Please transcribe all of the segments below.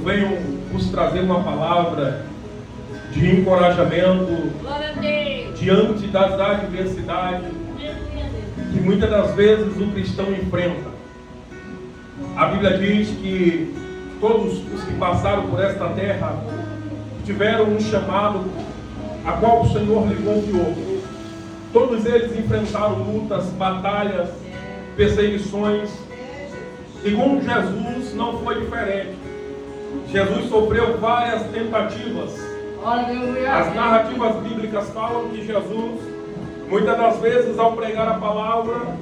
Venho vos trazer uma palavra de encorajamento diante das adversidades que muitas das vezes o cristão enfrenta. A Bíblia diz que todos os que passaram por esta terra tiveram um chamado a qual o Senhor lhe confiou. Todos eles enfrentaram lutas, batalhas, perseguições, e com Jesus não foi diferente. Jesus sofreu várias tentativas. As narrativas bíblicas falam que Jesus, muitas das vezes, ao pregar a palavra,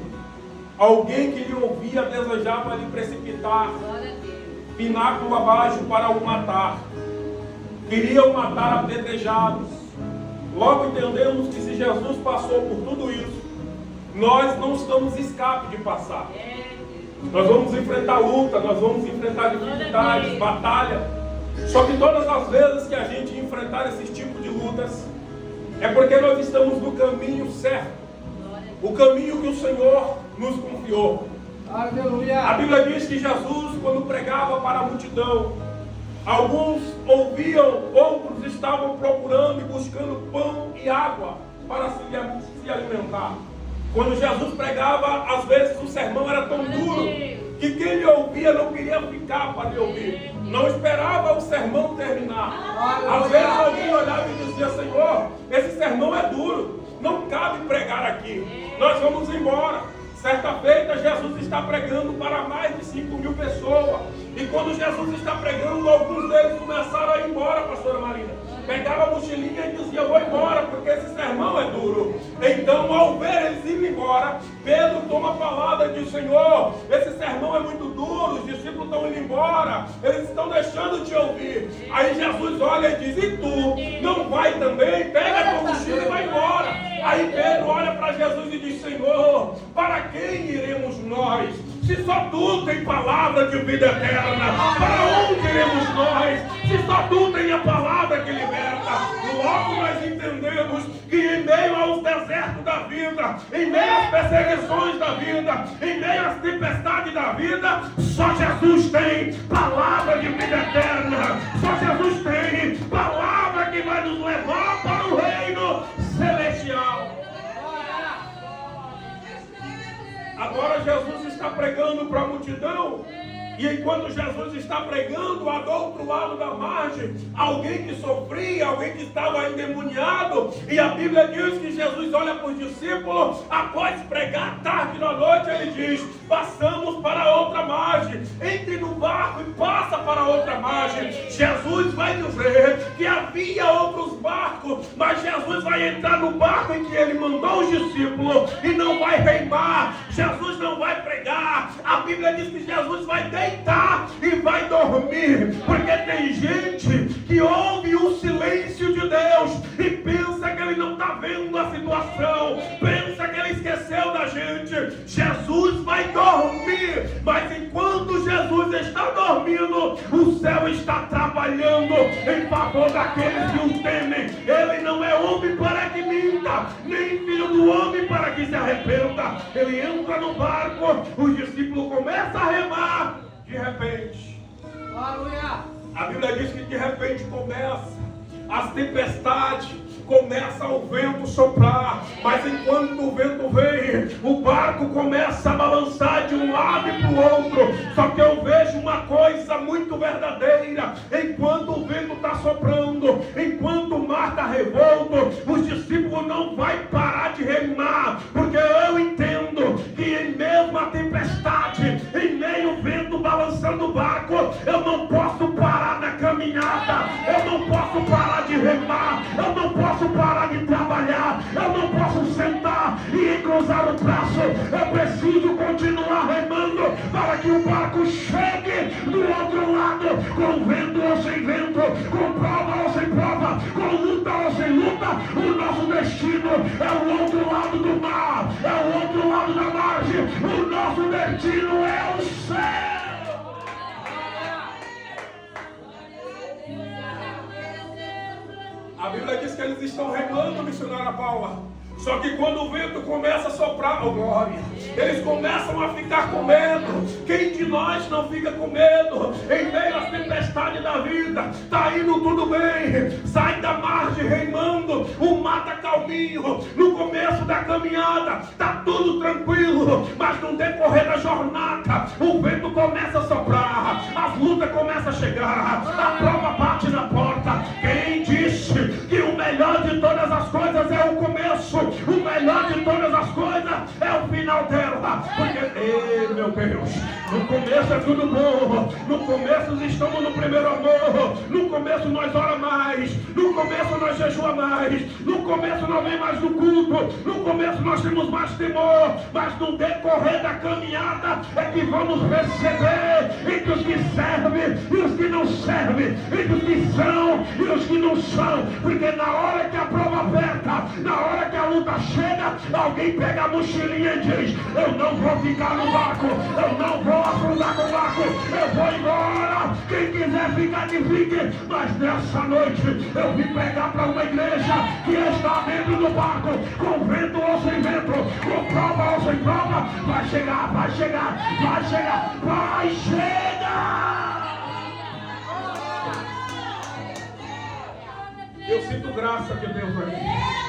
alguém que lhe ouvia desejava lhe precipitar pináculo abaixo para o matar. Queriam matar apedrejados. Logo entendemos que se Jesus passou por tudo isso, nós não estamos escape de passar. Nós vamos enfrentar luta, nós vamos enfrentar dificuldades, batalha. Só que todas as vezes que a gente enfrentar esses tipos de lutas, é porque nós estamos no caminho certo. O caminho que o Senhor nos confiou. Aleluia. A Bíblia diz que Jesus, quando pregava para a multidão, alguns ouviam, outros estavam procurando e buscando pão e água para se alimentar. Quando Jesus pregava, às vezes o sermão era tão duro que quem lhe ouvia não queria ficar para lhe ouvir. Não esperava o sermão terminar. Às vezes alguém olhava e dizia: Senhor, esse sermão é duro, não cabe pregar aqui, nós vamos embora. Certa feita, Jesus está pregando para mais de 5.000 pessoas. E quando Jesus está pregando, alguns deles começaram a ir embora, pastora Marina. Pegava a mochilinha e dizia: vou embora, porque esse sermão é duro. Então, ao ver eles indo embora, Pedro toma a palavra e diz: Senhor, esse sermão é muito duro, os discípulos estão indo embora, eles estão deixando de ouvir. Aí Jesus olha e diz: e tu, não vai também? Pega a tua mochila e vai embora. Aí Pedro olha para Jesus e diz: Senhor, para quem iremos nós? Se só tu tem palavra de vida eterna, para onde iremos nós? Se só tu tem a palavra que liberta. Logo nós entendemos que em meio aos desertos da vida, em meio às perseguições da vida, em meio às tempestades da vida, só Jesus tem palavra de vida eterna. Só Jesus tem palavra que vai nos levar para o reino celestial. Agora Jesus está pregando para a multidão. E enquanto Jesus está pregando, do outro lado da margem, alguém que sofria, alguém que estava endemoniado. E a Bíblia diz que Jesus olha para os discípulos, após pregar tarde da noite, ele diz: passamos para outra margem, entre no barco e passa para outra margem. Jesus vai dizer que havia outros barcos, mas Jesus vai entrar no barco em que ele mandou os discípulos e não vai remar. Jesus não vai pregar. A Bíblia diz que Jesus vai deitar e vai dormir, porque tem gente que ouve o silêncio de Deus e pensa que ele não está vendo a situação, pensa que ele esqueceu da gente. Jesus vai dormir, mas enquanto Jesus está dormindo, o céu está trabalhando em favor daqueles que o temem. Ele não é homem para que minta, nem filho do homem para que se arrependa. Ele entra no barco, os discípulos começam a remar. De repente, a Bíblia diz que de repente começa as tempestades, começa o vento soprar, mas enquanto o vento vem, o barco começa a balançar de um lado e para o outro. Só que eu vejo uma coisa muito verdadeira: enquanto o vento está soprando, enquanto o mar está revolto, os discípulos não vão parar de remar, porque eu entendo que em meio à tempestade, em meio ao vento balançando o barco, eu não posso parar na caminhada, eu não posso parar de remar, eu não posso parar de trabalhar, eu não posso sentar e cruzar o braço. Eu preciso continuar remando para que o barco chegue do outro lado, com vento ou sem vento, com prova ou sem prova, com luta ou sem luta. O nosso destino é o outro lado do mar, é o outro lado da margem. O nosso destino é o céu. A Bíblia diz que eles estão remando, missionária Paula. Só que quando o vento começa a soprar, oh glória, Eles começam a ficar com medo. Quem de nós não fica com medo? Em meio às tempestades da vida, está indo tudo bem, sai da margem reimando, o mar está calminho, no começo da caminhada está tudo tranquilo, mas no decorrer da jornada o vento começa a soprar, as lutas começam a chegar, a prova bate na porta. Quem disse que o melhor de todas as coisas é o começo, o melhor de todas as coisas é o final dela? Porque, meu Deus, no começo é tudo bom, no começo estamos no primeiro amor, no começo nós ora mais, no começo nós jejua mais, no começo nós vem mais no culto, no começo nós temos mais temor, mas no decorrer da caminhada é que vamos perceber entre os que servem e os que não servem, entre os que são e os que não são, porque na hora que a prova aperta, na hora que a luta chega, alguém pega a mochilinha e diz: eu não vou ficar no barco, eu não vou afundar com o barco, eu vou embora, quem quiser ficar que fique. Mas nessa noite eu vim pregar para uma igreja que está dentro do barco, com vento ou sem vento, com prova ou sem prova, vai chegar, vai chegar, vai chegar, vai chegar. Eu sinto graça de Deus aqui.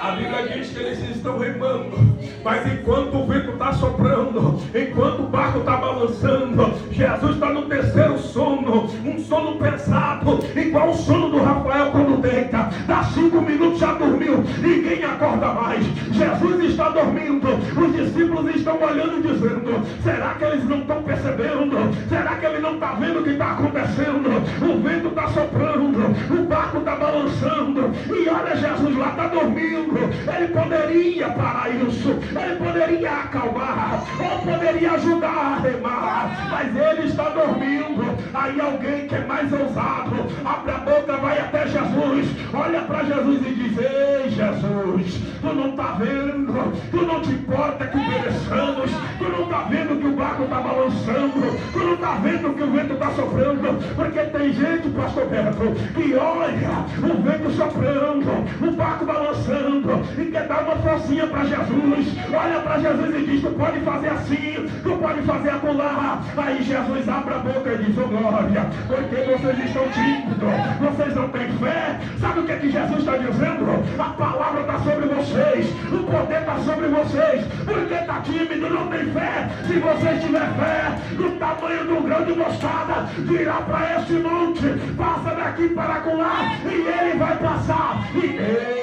A Bíblia diz que eles estão remando, mas enquanto o vento está soprando, enquanto o barco está balançando, Jesus está no terceiro sono, um sono pesado, igual o sono do Rafael quando deita, dá 5 minutos já dormiu, ninguém acorda mais, Jesus está dormindo, os discípulos estão olhando e dizendo: será que eles não estão percebendo? Será que ele não está vendo o que está acontecendo? O vento está soprando, o barco está balançando, e olha Jesus lá, está dormindo. Ele poderia parar isso, ele poderia acalmar, ou poderia ajudar a remar, mas ele está dormindo. Aí alguém que é mais ousado abre a boca, vai até Jesus, olha para Jesus e diz: ei Jesus, tu não está vendo, tu não te importa que pereçamos, tu não está vendo que o barco está balançando, tu não está vendo que o vento está soprando? Porque tem gente, pastor Beto, que olha o vento soprando, o barco balançando, e quer dar uma forcinha para Jesus, olha para Jesus e diz: tu pode fazer assim, tu pode fazer acolá. Aí Jesus abre a boca e diz: oh glória, porque vocês estão tímidos, vocês não têm fé. Sabe o que é que Jesus está dizendo? A palavra está sobre vocês, o poder está sobre vocês. Porque está tímido, não tem fé. Se você tiver fé do tamanho de um grão de mostarda, dirá para este monte: passa daqui para acolá, e ele vai passar. E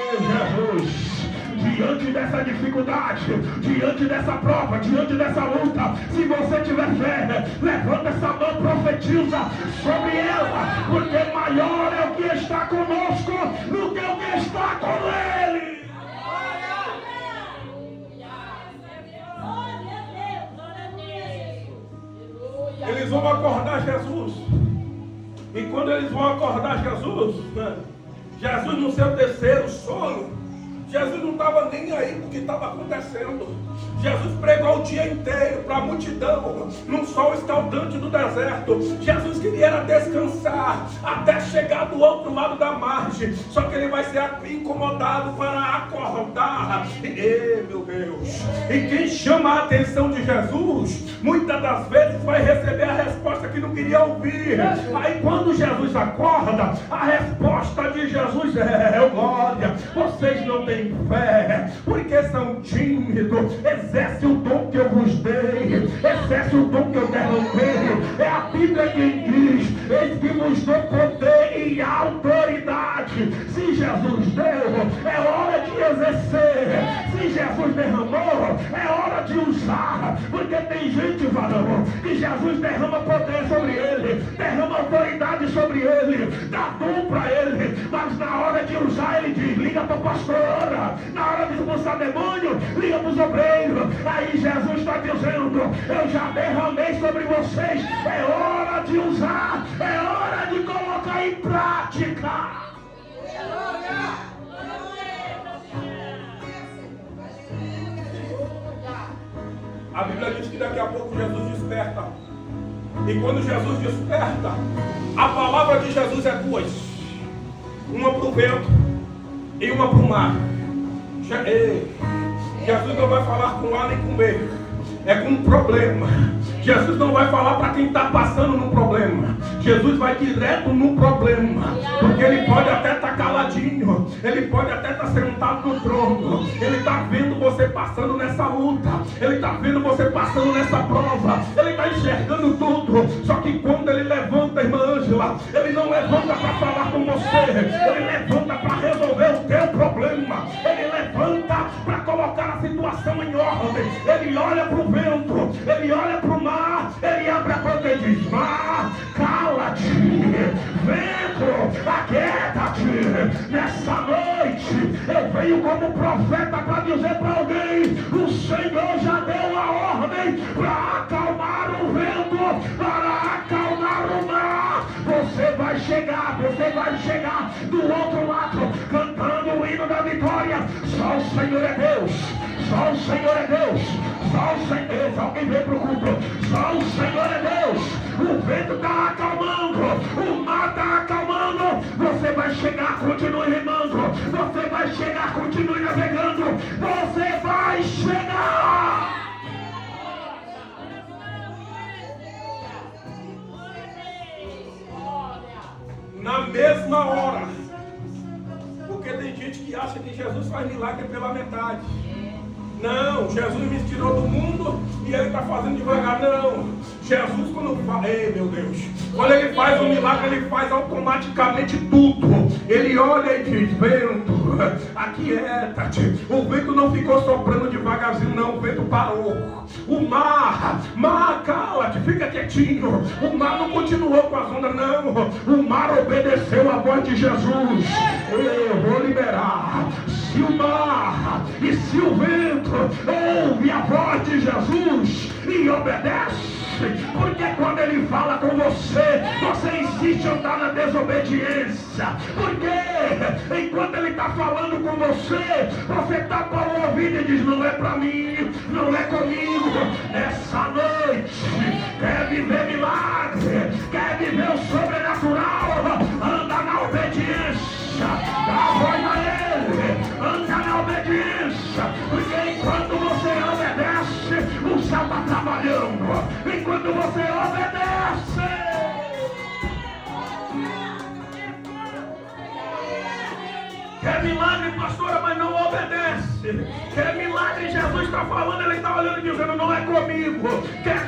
Jesus, diante dessa dificuldade, diante dessa prova, diante dessa luta, se você tiver fé, levanta essa mão, profetiza sobre ela, porque maior é o que está conosco do que o que está com ele. Eles vão acordar Jesus, e quando eles vão acordar Jesus, Jesus no seu terceiro sono, Jesus não estava nem aí com o que estava acontecendo. Jesus pregou o dia inteiro para a multidão, num sol escaldante do deserto. Jesus queria era descansar, até chegar do outro lado da margem. Só que ele vai ser incomodado para acordar. Meu Deus! E quem chama a atenção de Jesus, muitas das vezes vai receber a resposta que não queria ouvir. Aí quando Jesus acorda, a resposta de Jesus é: glória, vocês não têm fé, porque são tímidos. Exerce o dom que eu vos dei, exerce o dom que eu derramei. É a Bíblia quem diz: eis que vos dou poder e autoridade. Se Jesus deu, é hora de exercer. Se Jesus derramou, é hora de usar. Porque tem gente, varão, que Jesus derrama poder sobre ele, derrama autoridade sobre ele, dá dom para ele, mas na hora de usar ele diz: liga para a pastora. Na hora de expulsar demônio, liga para os obreiros. Aí Jesus está dizendo: eu já derramei sobre vocês, é hora de usar, é hora de colocar em prática. A Bíblia diz que daqui a pouco Jesus desperta. E quando Jesus desperta, a palavra de Jesus é duas: uma para o vento e uma para o mar. Jesus não vai falar com A nem com B. É com um problema. Jesus não vai falar para quem está passando no problema. Jesus vai direto no problema. Porque ele pode até estar caladinho. Ele pode até estar sentado no trono. Ele está vendo você passando nessa luta. Ele está vendo você passando nessa prova. Ele está enxergando tudo. Só que quando ele levanta, irmã Ângela, ele não levanta para falar com você. Ele levanta para resolver o teu problema. Ele levanta para colocar a situação em ordem. Ele olha para o vento. Ele olha para o mar. Ele abre a boca e diz: mar, cala-te. Vento, aquieta-te. Nessa noite eu venho como profeta para dizer para alguém: o Senhor já deu a ordem para acalmar o vento, para acalmar o mar. Você vai chegar do outro lado cantando o hino da vitória. Só o Senhor é Deus. Só o Senhor é Deus. Só o Senhor. Alguém vem para o culto. Só o Senhor é Deus. O vento está acalmando. O mar está acalmando. Você vai chegar, continue remando. Você vai chegar, continue navegando. Você vai chegar. Na mesma hora. Porque tem gente que acha que Jesus faz milagre pela metade. Não, Jesus me tirou do mundo e ele está fazendo devagar. Não, Jesus quando faz, ei meu Deus, quando ele faz um milagre, ele faz automaticamente tudo. Ele olha e diz: vento, aquieta-te. O vento não ficou soprando devagarzinho, não, o vento parou. O mar, cala-te, fica quietinho. O mar não continuou com as ondas, não. O mar obedeceu a voz de Jesus. Eu vou liberar. Se o mar e se o vento ouve a voz de Jesus e obedece, porque quando ele fala com você, você insiste em andar na desobediência. Porque enquanto ele está falando com você tapa o ouvido e diz: não é para mim, não é comigo. Nessa noite, quer viver milagre, quer viver o sobrenatural, anda na obediência. Dá voz a ele, anda na obediência, porque enquanto você obedece, o céu está trabalhando. Enquanto você obedece, quer milagre, pastora, mas não obedece. Quer milagre, Jesus está falando, ele está olhando e dizendo: não é comigo.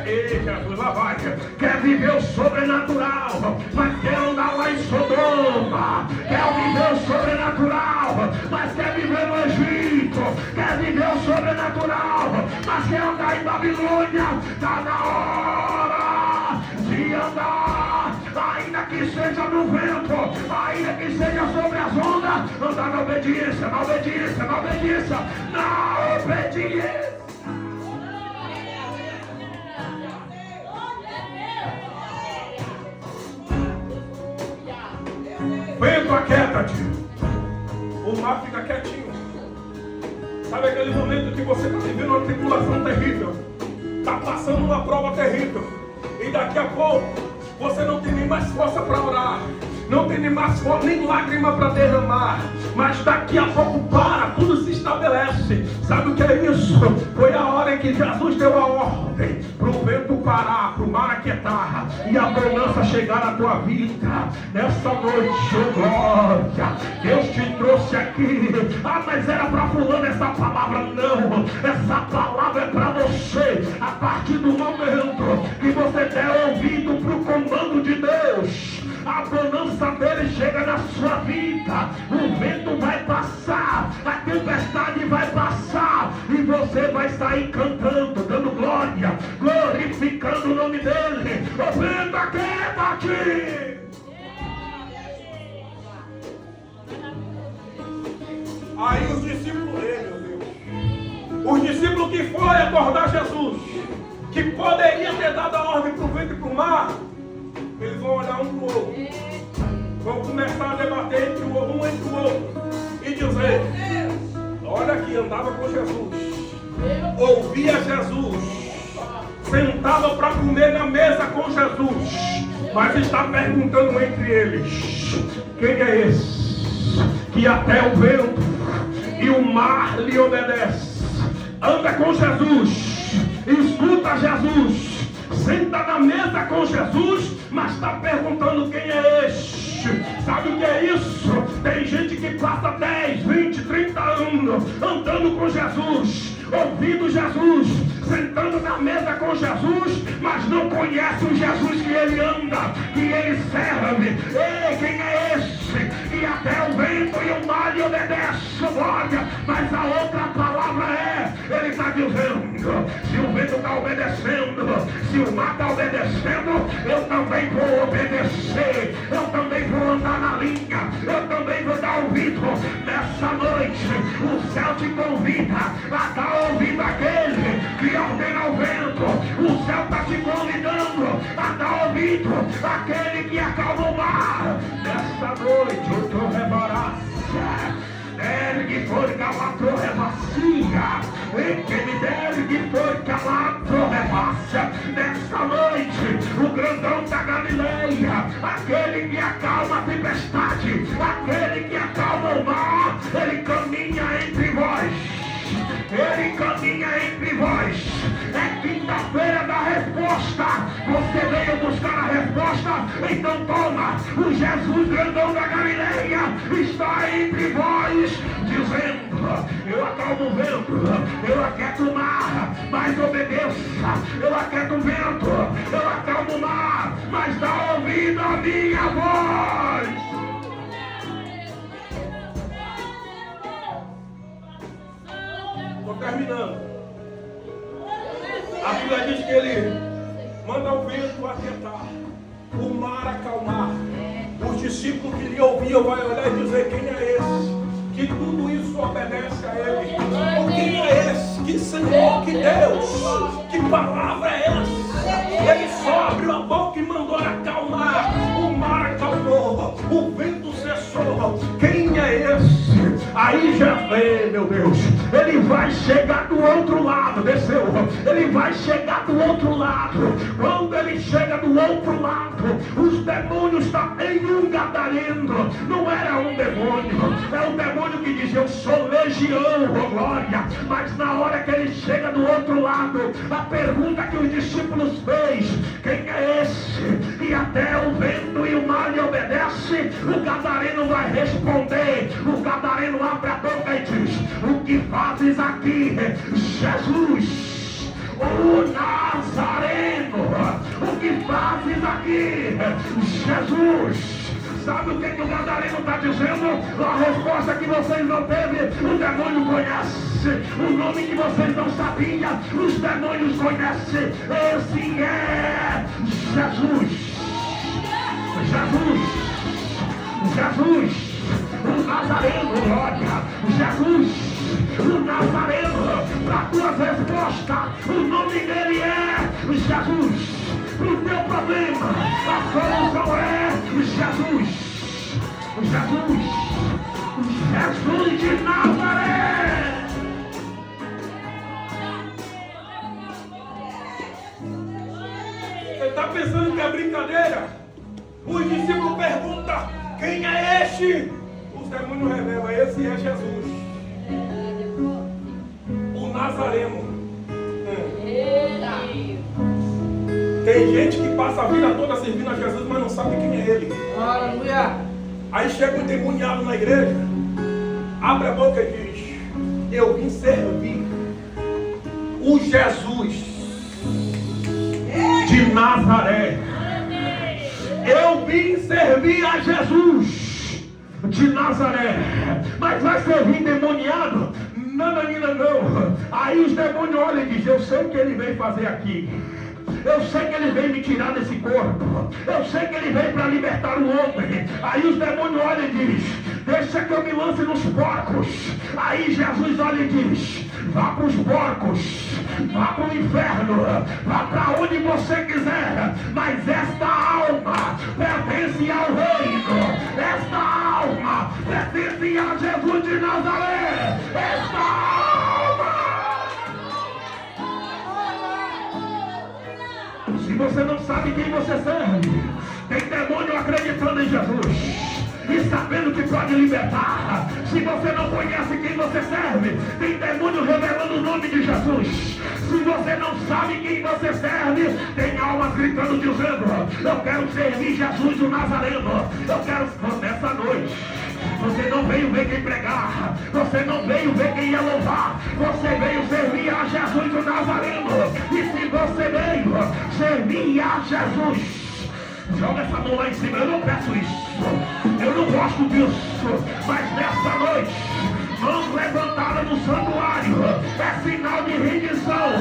Ei, Jesus, lá vai. Quer viver o sobrenatural, mas quer andar lá em Sodoma. Quer viver o sobrenatural, mas quer viver no Egito. Quer viver o sobrenatural, mas quer andar em Babilônia. Está na hora de andar, ainda que seja no vento, ainda que seja sobre as ondas. Andar na obediência, na obediência, na obediência, na obediência. Vento, aquieta-te. O mar fica quietinho. Sabe aquele momento que você está vivendo uma tribulação terrível, está passando uma prova terrível, e daqui a pouco você não tem nem mais força para orar, não tem nem mais força, nem lágrima para derramar, mas daqui a pouco tudo se estabelece. Sabe o que é isso? Foi a hora em que Jesus deu a ordem para o vento parar, para o mar aquietar e a bonança chegar na tua vida. Nessa noite, oh glória, Deus te trouxe aqui. Mas era para fulano essa palavra. Não, essa palavra é para você. A partir do momento que você der ouvido para o comando de Deus, a bonança dele chega na sua vida. O vento vai passar, a tempestade vai passar, e você vai sair cantando, dando glória, glorificando o nome dele. O vento aquieta-te. Aí os discípulos, meu Deus, os discípulos que foram acordar Jesus, que poderia ter dado a ordem para o vento e para o mar, eles vão olhar um para o outro, vão começar a debater entre o outro e dizer: olha aqui, andava com Jesus, ouvia Jesus, sentava para comer na mesa com Jesus, mas está perguntando entre eles: quem é esse que até o vento e o mar lhe obedece? anda com Jesus, escuta Jesus, senta na mesa com Jesus, mas está perguntando quem é este. Sabe o que é isso? Tem gente que passa 10, 20, 30 anos andando com Jesus, ouvindo Jesus, sentando na mesa com Jesus, mas não conhece o Jesus que ele anda, que ele serve. Ei, quem é esse? E até o vento e o mar lhe obedece, glória. Mas a outra palavra é, ele está dizendo, se o vento está obedecendo, se o mar está obedecendo, eu também vou obedecer, eu também vou andar na linha, eu também vou dar ouvido. Nessa noite, o céu te convida a dar ouvido àquele que ordena o vento. O céu está te convidando a dar ouvido àquele que acalma o mar. Nessa noite, o teu rebaraça, ergue foi calato rebacia, e que me dergue foi calato rebacia. Nessa noite, o grandão da Galileia, aquele que acalma a tempestade, aquele que acalma o mar, ele caminha entre vós. Ele caminha entre vós. É quinta-feira da resposta. Você veio buscar a resposta, então toma. O Jesus grandão da Galileia está entre vós, dizendo: eu acalmo o vento, eu aquieto o mar, mas obedeça. Eu aquieto o vento, eu acalmo o mar, mas dá ouvido à minha voz. Estou terminando. A Bíblia diz que ele manda o vento aquietar, o mar acalmar. Os discípulos queriam ouvir, vai olhar e dizer: quem é esse? Que tudo isso obedece a ele. Ou quem é esse? Que Senhor, que Deus? Que palavra é essa? Ele só abriu a boca e mandou acalmar. O mar acalmou, o vento cessou. Quem é esse? Aí já vem, meu Deus. Ele vai chegar do outro lado. Desceu. Ele vai chegar do outro lado. Quando ele chega do outro lado, os demônios estão em um gadareno. Não era um demônio, é um demônio que diz: eu sou legião, oh glória. Mas na hora que ele chega do outro lado, a pergunta que os discípulos fez: quem é esse? E até o vento e o mar lhe obedece. O gadareno vai responder. O gadareno abre a boca e diz: o que fazes aqui, Jesus, o Nazareno? O que fazes aqui, Jesus? Sabe o que o gadareno está dizendo? A resposta que vocês não teve, o demônio conhece. O nome que vocês não sabiam, os demônios conhecem. Esse é Jesus. Jesus, o Nazareno, glória. Jesus, o Nazareno. Para tua resposta, o nome dele é Jesus. O teu problema, a solução é Jesus. Jesus de Nazaré. Você está pensando que é brincadeira? Os discípulos perguntam: quem é este? Os demônios revelam: esse é Jesus, o Nazareno. Tem gente que passa a vida toda servindo a Jesus, mas não sabe quem é ele. Aleluia. Aí chega um endemoniado na igreja, abre a boca e diz: eu vim servir o Jesus de Nazaré. Eu vim servir a Jesus de Nazaré. Mas vai servir endemoniado? Não. Aí os demônios olham e dizem: eu sei o que ele veio fazer aqui. Eu sei que ele veio me tirar desse corpo. Eu sei que ele veio para libertar o homem. Aí os demônios olham e dizem: deixa que eu me lance nos porcos. Aí Jesus olha e diz: vá para os porcos, vá para o inferno, vá para onde você quiser. Mas esta alma pertence ao reino. Esta alma pertence a Jesus de Nazaré. Esta alma. Se você não sabe quem você serve, tem demônio acreditando em Jesus. e sabendo que pode libertar. Se você não conhece quem você serve, tem demônio revelando o nome de Jesus. Se você não sabe quem você serve, tem almas gritando dizendo: eu quero servir Jesus o Nazareno. Eu quero nessa noite. Você não veio ver quem pregar, você não veio ver quem ia louvar, você veio servir a Jesus o Nazareno. E se você veio servir a Jesus, joga essa mão lá em cima. Eu não peço isso, eu não gosto disso, mas nessa noite, mãos levantadas no santuário é sinal de rendição.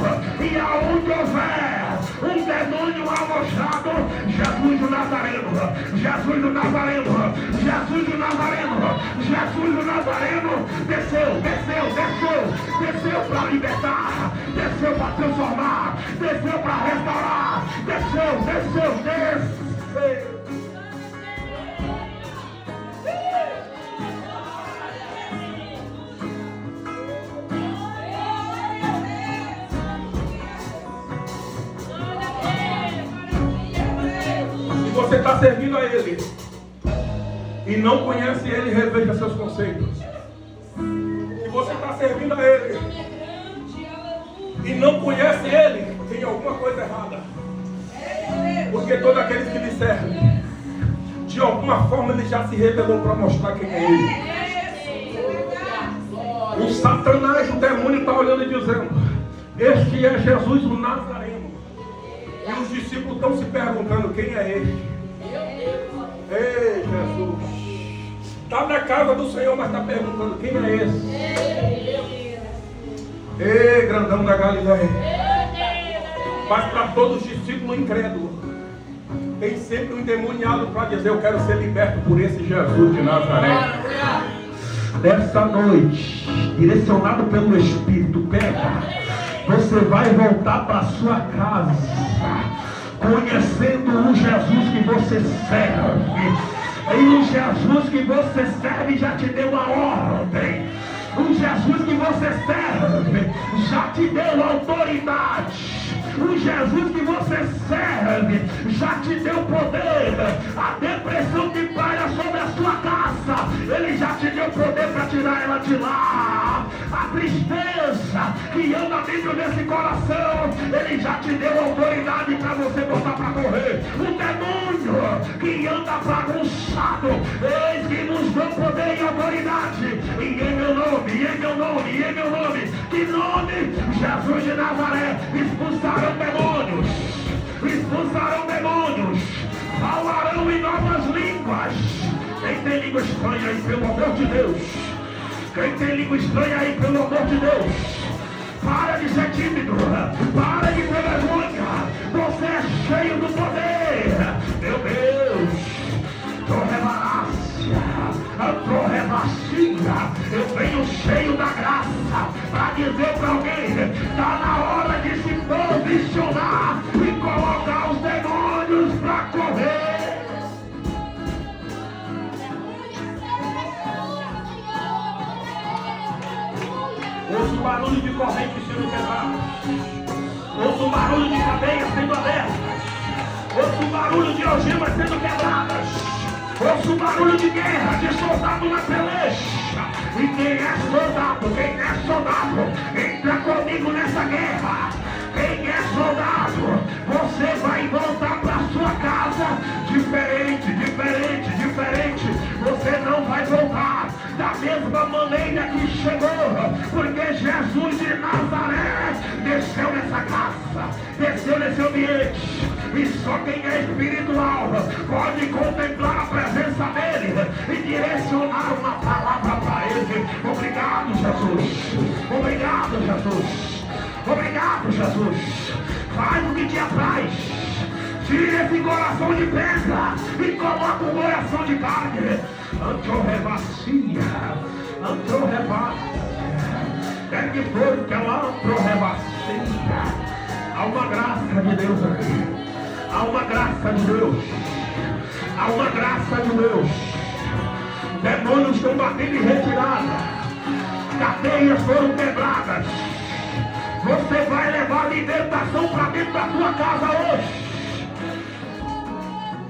E aonde houver um demônio alojado, Jesus do Nazareno, Jesus do Nazareno, Jesus do Nazareno, Jesus do Nazareno, desceu, desceu, desceu, desceu para libertar, desceu para transformar, desceu para restaurar, desceu, desceu, desceu. Você está servindo a Ele e não conhece Ele, reveja seus conceitos. Se você está servindo a Ele e não conhece Ele, tem alguma coisa errada. Porque todos aqueles que lhe servem, de alguma forma Ele já se revelou para mostrar quem é Ele. O Satanás, o demônio, está olhando e dizendo: este é Jesus o Nazareno. E os discípulos estão se perguntando: quem é ele? Ei, Jesus. Está na casa do Senhor, mas está perguntando: quem é esse? Ei, grandão da Galileia. Mas para todos os discípulos incrédulos, tem sempre um endemoniado para dizer: eu quero ser liberto por esse Jesus de Nazaré. Nessa noite, direcionado pelo Espírito, pega. Você vai voltar para sua casa conhecendo o Jesus que você serve. E o Jesus que você serve já te deu a ordem. O Jesus que você serve já te deu autoridade. O Jesus que você serve já te deu poder. A depressão que paira sobre a sua casa, Ele já te deu poder para tirar ela de lá. A tristeza que anda dentro desse coração, Ele já te deu autoridade para você botar para correr. O demônio que anda bagunçado, eis que nos deu poder e autoridade. E em meu nome, e em meu nome, e em meu nome. Que nome? Jesus de Nazaré. Expulsarão demônios, expulsarão demônios, falarão em novas línguas. Quem tem língua estranha aí, pelo amor de Deus? Quem tem língua estranha aí, pelo amor de Deus? Para de ser tímido, para de ter vergonha. Você é cheio do poder. Meu Deus, eu venho cheio da graça para dizer para alguém: está na hora de se posicionar e colocar os demônios para correr. Ouço o barulho de corrente sendo quebrada, ouço o barulho de cadeias sendo abertas, ouço o barulho de algemas sendo quebradas. Ouço o barulho de guerra, de soldado na peleja. E quem é soldado, entra comigo nessa guerra. Quem é soldado, você vai voltar para sua casa diferente, diferente, diferente. Você não vai voltar da mesma maneira que chegou, porque Jesus de Nazaré desceu nessa casa, desceu nesse ambiente. E só quem é espiritual pode contemplar a presença dele e direcionar uma palavra para ele. Obrigado, Jesus. Obrigado, Jesus. Obrigado, Jesus. Faz o que te apraz. Tira esse coração de pedra e coloca um coração de carne. Antorrevacia, antorrevacia. É que foi que ela antorrevacia. Há uma graça de Deus aqui. Há uma graça de Deus. Há uma graça de Deus. Demônios estão batendo em retirada. Cadeias foram quebradas. Você vai levar libertação para dentro da sua casa hoje.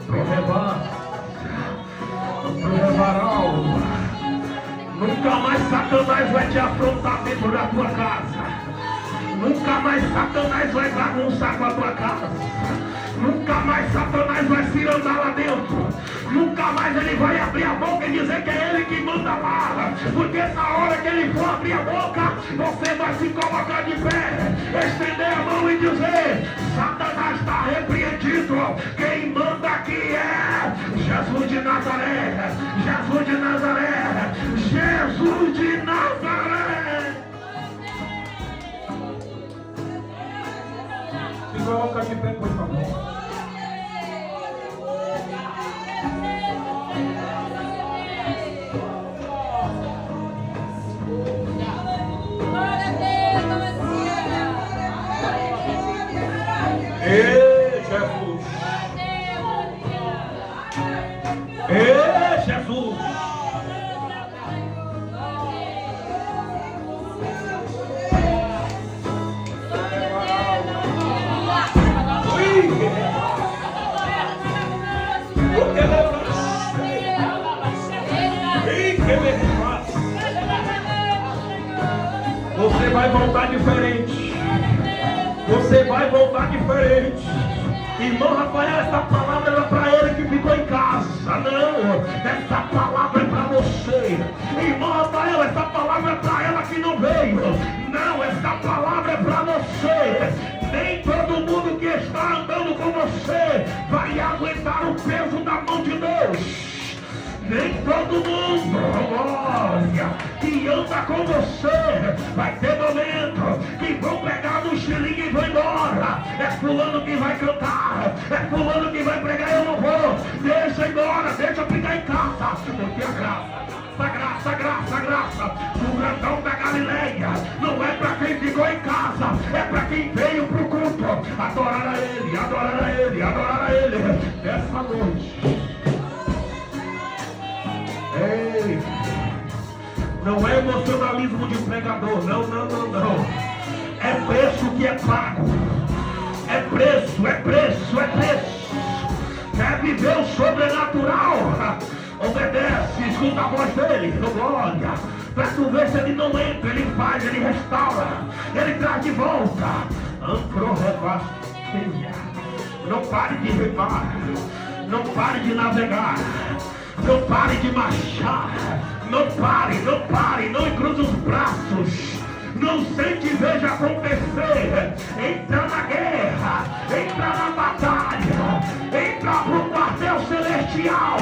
Prorevar. Satanás vai te afrontar dentro da tua casa. Nunca mais Satanás vai bagunçar com a tua casa. Nunca mais Satanás vai se andar lá dentro. Nunca mais ele vai abrir a boca e dizer que é ele que manda lá. Porque na hora que ele for abrir a boca, você vai se colocar de pé, estender a mão e dizer: Satanás está repreendido. Quem manda aqui é Jesus de Nazaré. Jesus de Nazaré. Jesus de Nazaré. Se coloca de pé, por favor. Ei, Jesus! Ei, Jesus! Você vai voltar diferente. Você vai voltar diferente. Irmão Rafael, essa palavra era para ele que ficou em casa. Não, essa palavra é para você. Irmão Rafael, essa palavra é para ela que não veio. Não, essa palavra é para você. Nem todo mundo que está andando com você vai aguentar o peso da mão de Deus. Nem todo mundo, olha, que anda com você, vai ter momento que vão pegar no estilingue e vão embora. É fulano que vai cantar, é fulano que vai pregar, eu não vou. Deixa embora, deixa eu ficar em casa. Porque a graça do grandão da Galileia não é para quem ficou em casa, é para quem veio pro culto. Adorar a Ele, adorar a Ele, adorar a Ele. Essa noite. Ei, não é emocionalismo de pregador, não. É preço que é pago. É preço. Quer viver o sobrenatural? Obedece, escuta a voz dele, glória. Para tu ver se ele não entra, ele faz, ele restaura, ele traz de volta. Não pare de remar, não pare de navegar. Não pare de marchar. Não pare, não encruze os braços. Não sente e veja acontecer. Entra na guerra, entra na batalha, entra pro quartel celestial.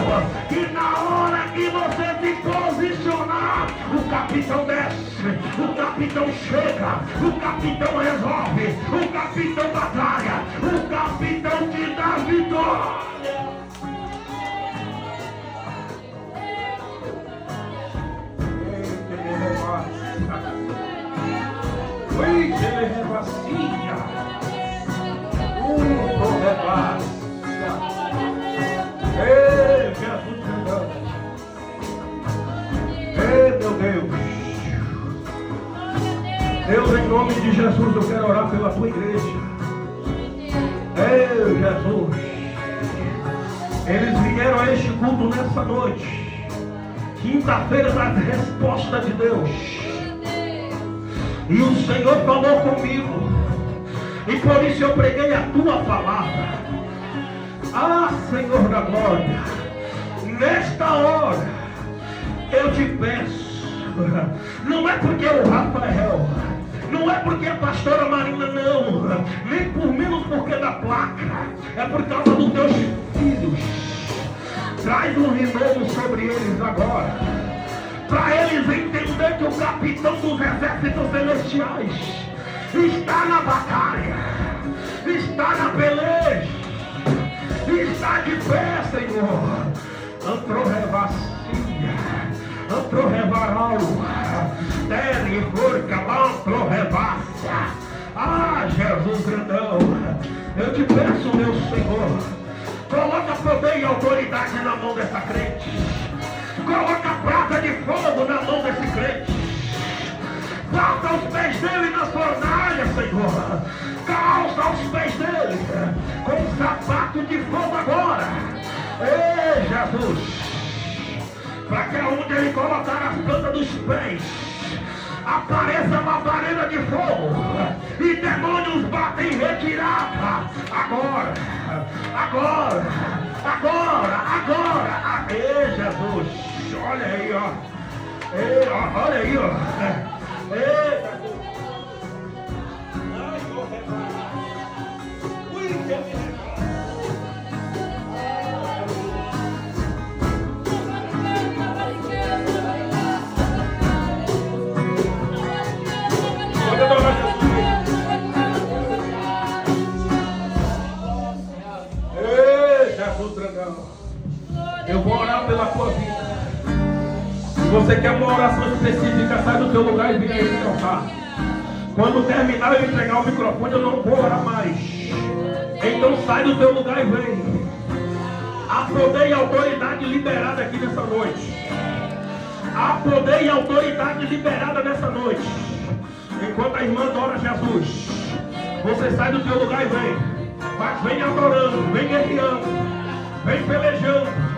E na hora que você se posicionar, o capitão desce, o capitão chega, o capitão resolve, o capitão batalha, o capitão te dá vitória. Ui, que ele revacia. Revacia. Ei, Jesus chegando. Ei, meu Deus. Deus, em nome de Jesus, eu quero orar pela tua igreja. Ei, Jesus. Eles vieram a este culto nessa noite. Quinta-feira da resposta de Deus. E o Senhor falou comigo. E por isso eu preguei a tua palavra. Ah, Senhor da glória, nesta hora eu te peço. Não é porque o Rafael, não é porque a pastora Marina, não. Nem por menos porque da placa. É por causa dos teus filhos. Traz um renovo sobre eles agora, para eles entenderem que o capitão dos exércitos celestiais está na batalha, está na peleja, está de pé, Senhor. Antrorevacia, antrorevaral, terre, forca, antrorevacia. Ah, Jesus grandão, eu te peço, meu Senhor, coloca poder e autoridade na mão dessa crente. Coloca prata de fogo na mão desse crente. Calça os pés dele na fornalha, Senhor. Calça os pés dele com sapato de fogo agora. Ei, Jesus. Para que aonde ele colocar as plantas dos pés, apareça uma parede de fogo e demônios batem em retirada. Agora, agora, agora, agora. Ei, Jesus, olha aí, ó. Ei, ó, olha aí, ó. Ei, eu vou orar pela tua vida. Se você quer uma oração específica, sai do teu lugar e vem aí no altar. Quando terminar eu entregar o microfone, eu não vou orar mais. Então sai do teu lugar e vem. Há poder e autoridade liberada aqui nessa noite. Há poder e autoridade liberada nessa noite. Enquanto a irmã adora Jesus, você sai do teu lugar e vem. Mas vem adorando, vem guerreando, vem pelejando.